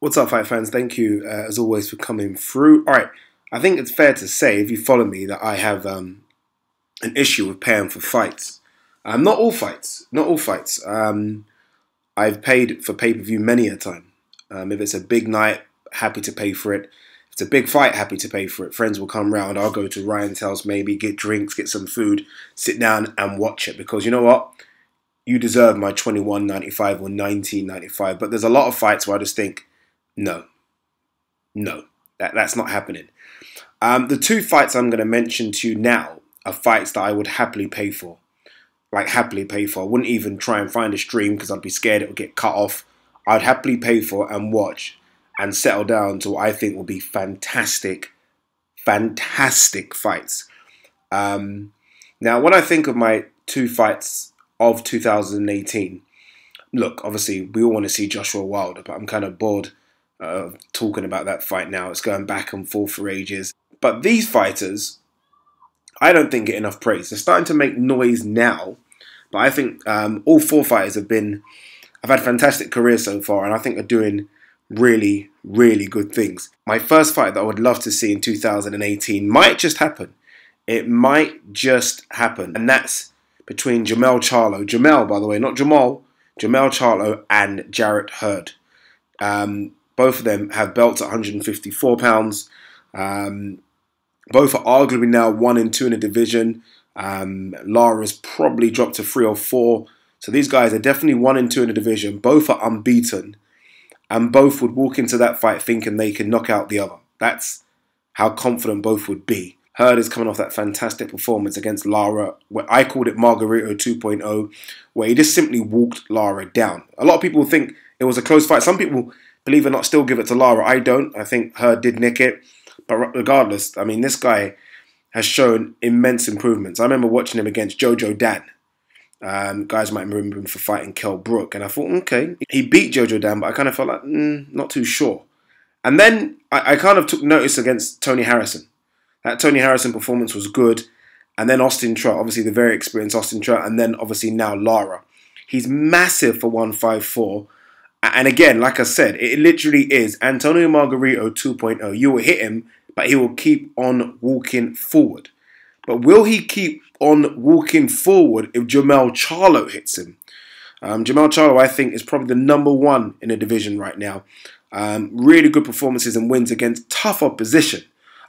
What's up, fight fans? Thank you, as always, for coming through. All right, I think it's fair to say, if you follow me, that I have an issue with paying for fights. Not all fights, not all fights. I've paid for pay-per-view many a time. If it's a big night, happy to pay for it. If it's a big fight, happy to pay for it. Friends will come round. I'll go to Ryan's house, maybe get drinks, get some food, sit down and watch it. Because you know what? You deserve my $21.95 or $19.95. But there's a lot of fights where I just think, no, that's not happening. The two fights I'm going to mention to you now are fights that I would happily pay for. Like, happily pay for. I wouldn't even try and find a stream because I'd be scared it would get cut off. I'd happily pay for and watch and settle down to what I think will be fantastic fights. Now, when I think of my two fights of 2018, look, obviously, we all want to see Joshua Wilder, but I'm kind of bored talking about that fight now. It's going back and forth for ages. But these fighters, I don't think get enough praise. They're starting to make noise now, but I think all four fighters have had fantastic careers so far, and I think are doing really, really good things. My first fight that I would love to see in 2018 might just happen. It might just happen, and that's between Charlo, Jamel, by the way, not Jamal, Jamel Charlo and Jarrett Hurd. Both of them have belts at 154 pounds. Both are arguably now 1 and 2 in the division. Lara's probably dropped to 3 or 4. So these guys are definitely 1 and 2 in the division. Both are unbeaten. And both would walk into that fight thinking they can knock out the other. That's how confident both would be. Hurd is coming off that fantastic performance against Lara, where I called it Margarito 2.0, where he just simply walked Lara down. A lot of people think it was a close fight. Some people, believe it or not, still give it to Lara. I don't. I think Hurd did nick it. But regardless, I mean, this guy has shown immense improvements. I remember watching him against Jojo Dan. Guys might remember him for fighting Kell Brook. And I thought, okay, he beat Jojo Dan, but I kind of felt like, not too sure. And then I kind of took notice against Tony Harrison. That Tony Harrison performance was good. And then Austin Trott, obviously the very experienced Austin Trott. And then obviously now Lara. He's massive for 154. And again, like I said, it literally is Antonio Margarito 2.0. You will hit him, but he will keep on walking forward. But will he keep on walking forward if Jamel Charlo hits him? Jamel Charlo, I think, is probably the #1 in the division right now. Really good performances and wins against tough opposition.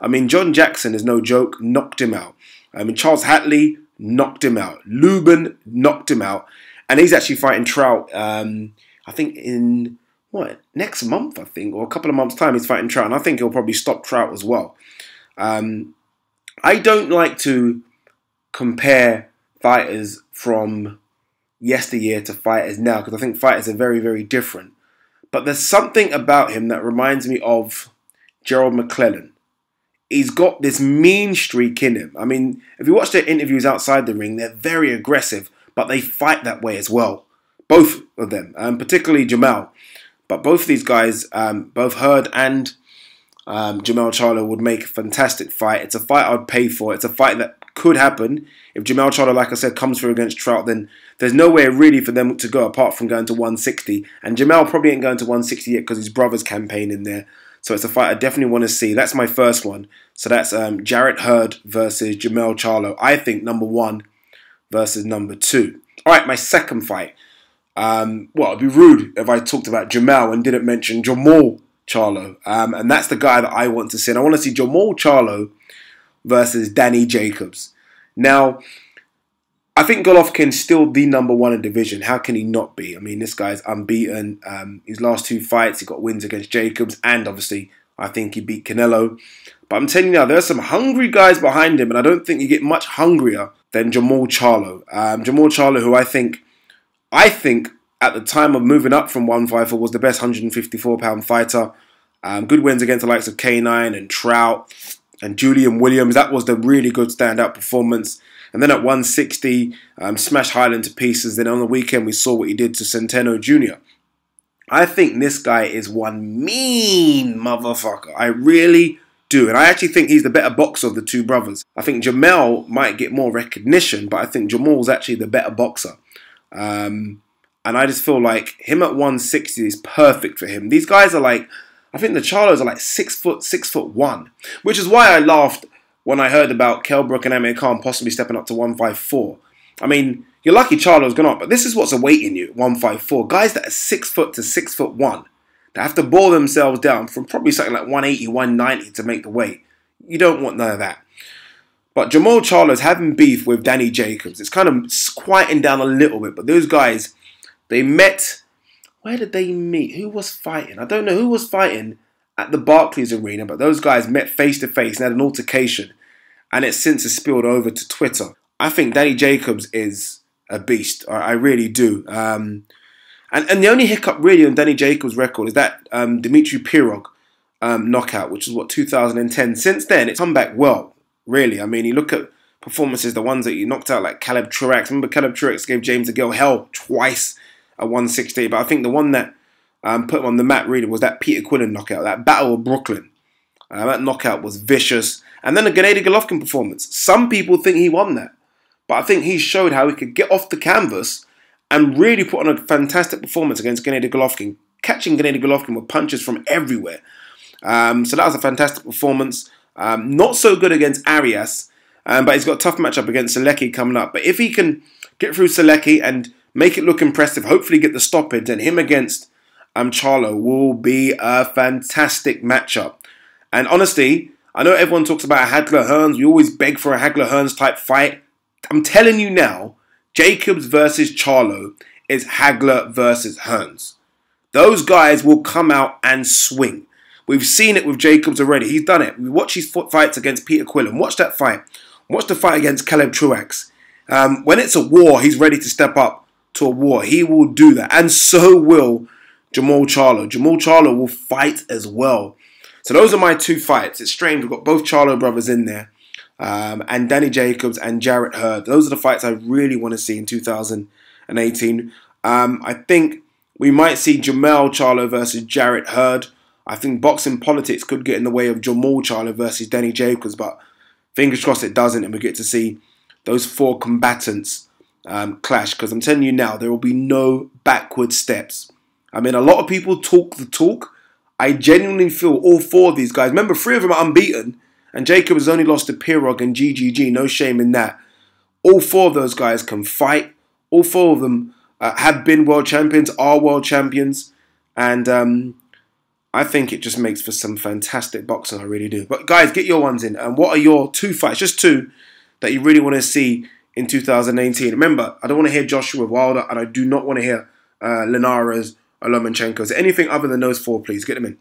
I mean, John Jackson is no joke, knocked him out. I mean, Charles Hatley knocked him out. Lubin knocked him out. And he's actually fighting Trout, I think in, next month, I think, or a couple of months' time, he's fighting Trout. And I think he'll probably stop Trout as well. I don't like to compare fighters from yesteryear to fighters now, because I think fighters are very, very different. But there's something about him that reminds me of Gerald McClellan. He's got this mean streak in him. I mean, if you watch their interviews outside the ring, they're very aggressive, but they fight that way as well. Both of them, particularly Jamel. But both of these guys, both Hurd and Jamel Charlo, would make a fantastic fight. It's a fight I'd pay for. It's a fight that could happen. If Jamel Charlo, like I said, comes through against Trout, then there's nowhere really for them to go apart from going to 160. And Jamel probably ain't going to 160 yet because his brother's campaigning there. So it's a fight I definitely want to see. That's my first one. So that's Jarrett Hurd versus Jamel Charlo. I think #1 versus #2. All right, my second fight. Well, it'd be rude if I talked about Jamel and didn't mention Jamal Charlo. And that's the guy that I want to see. And I want to see Jamal Charlo versus Danny Jacobs. Now, I think Golovkin's still the #1 in division. How can he not be? I mean, this guy's unbeaten. His last 2 fights, he got wins against Jacobs. And obviously, I think he beat Canelo. But I'm telling you now, there are some hungry guys behind him. And I don't think you get much hungrier than Jamal Charlo. Jamal Charlo, who I think at the time of moving up from 154 was the best 154-pound fighter. Good wins against the likes of K9 and Trout and Julian Williams. That was the really good standout performance. And then at 160, smashed Highland to pieces. Then on the weekend, we saw what he did to Centeno Jr. I think this guy is one mean motherfucker. I really do. And I actually think he's the better boxer of the two brothers. I think Jamel might get more recognition, but I think Jamal's actually the better boxer. And I just feel like him at 160 is perfect for him. These guys are like, I think the Charlos are like 6 foot, 6'1", which is why I laughed when I heard about Kell Brook and Amir Khan possibly stepping up to 154. I mean, you're lucky Charlo's gone up, but this is what's awaiting you, 154. Guys that are 6 foot to 6'1", that have to bore themselves down from probably something like 180, 190 to make the weight. You don't want none of that. But Jamal Charlo's having beef with Danny Jacobs. It's kind of quieting down a little bit, but those guys, they met. Where did they meet? Who was fighting? I don't know who was fighting at the Barclays Arena, but those guys met face to face and had an altercation, and it since has spilled over to Twitter. I think Danny Jacobs is a beast. I really do. And the only hiccup really on Danny Jacobs' record is that Dimitri Pirog knockout, which is 2010. Since then, it's come back well, really. I mean, you look at performances, the ones that he knocked out, like Caleb Truax. Remember, Caleb Truax gave James DeGale hell twice at 160, but I think the one that put him on the map really was that Peter Quillen knockout, that Battle of Brooklyn. That knockout was vicious. And then the Gennady Golovkin performance. Some people think he won that, but I think he showed how he could get off the canvas and really put on a fantastic performance against Gennady Golovkin, catching Gennady Golovkin with punches from everywhere. So that was a fantastic performance. Not so good against Arias, but he's got a tough matchup against Selecki coming up. But if he can get through Selecki and make it look impressive, hopefully get the stoppage, then him against Charlo will be a fantastic matchup. And honestly, I know everyone talks about Hagler-Hearns. We always beg for a Hagler-Hearns type fight. I'm telling you now, Jacobs versus Charlo is Hagler versus Hearns. Those guys will come out and swing. We've seen it with Jacobs already. He's done it. We watch his fights against Peter Quillen. Watch that fight. Watch the fight against Caleb Truax. When it's a war, he's ready to step up to a war. He will do that. And so will Jamal Charlo. Jamal Charlo will fight as well. So those are my two fights. It's strange. We've got both Charlo brothers in there. And Danny Jacobs and Jarrett Hurd. Those are the fights I really want to see in 2018. I think we might see Jamal Charlo versus Jarrett Hurd. I think boxing politics could get in the way of Jamal Charlo versus Danny Jacobs, but fingers crossed it doesn't, and we get to see those four combatants clash. Because I'm telling you now, there will be no backward steps. I mean, a lot of people talk the talk. I genuinely feel all four of these guys. Remember, 3 of them are unbeaten, and Jacobs has only lost to Pirog and GGG. No shame in that. All 4 of those guys can fight. All 4 of them have been world champions, are world champions, and I think it just makes for some fantastic boxing. I really do. But guys, get your ones in. And what are your 2 fights, just 2, that you really want to see in 2018? Remember, I don't want to hear Joshua Wilder, and I do not want to hear Linares or Lomachenko. Is there anything other than those 4, please? Get them in.